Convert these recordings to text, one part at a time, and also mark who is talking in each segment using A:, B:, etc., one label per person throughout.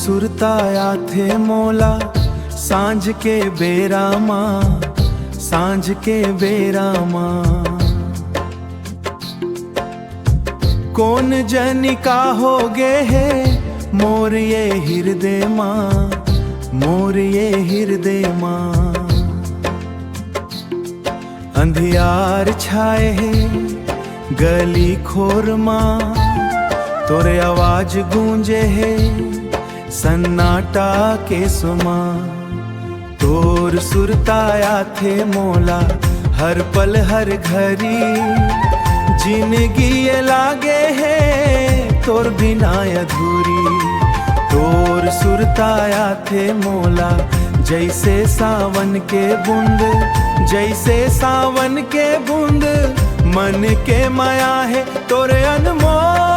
A: सुरताया थे मोला सांझ के बेरा माँ, सांझ के बेरा माँ। कौन जनी का हो गे है मोर ये हृदय माँ, मोर ये हृदय माँ। अंधियार छाए है गली खोर माँ, तोरे आवाज गूंजे है सन्नाटा के सुमा। तोर सुरताया थे मोला हर पल हर घड़ी, जिंदगी ये लागे है तोर बिना अधूरी। तोर सुरताया थे मोला जैसे सावन के बूंद, जैसे सावन के बूंद। मन के माया है तोरे अनमोल,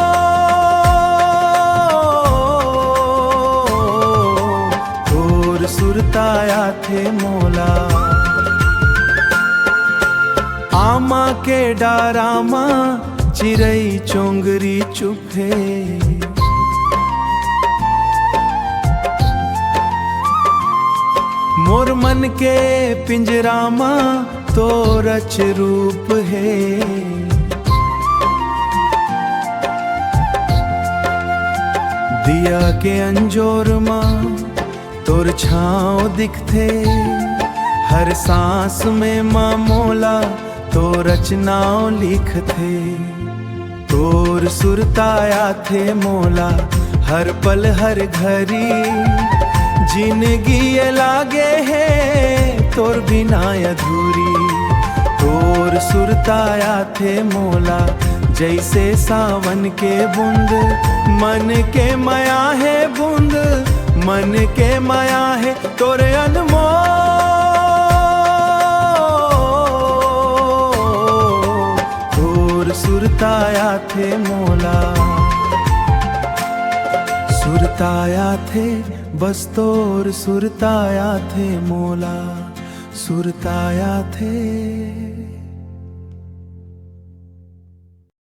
A: तोर सुरताया थे मोला। आमा के डारामा चिरई चोंगरी चुप है, मोर मन के पिंजरामा तो रच रूप है। दिया के अंजोर माँ तोर छाँव दिखथे, हर सांस में माँ मोला तो रचनाओं लिखथे। तोर सुरताया थे मोला हर पल हर घड़ी, जिंदगी ये लागे है तोर बिना अधूरी। तोर सुरताया थे मोला जैसे सावन के बूंद, मन के माया है बूंद, मन के माया है तोरे अनमोल। तोर सुरताया थे मोला, सुरताया थे बस तोर सुरताया थे मोला, सुरताया थे।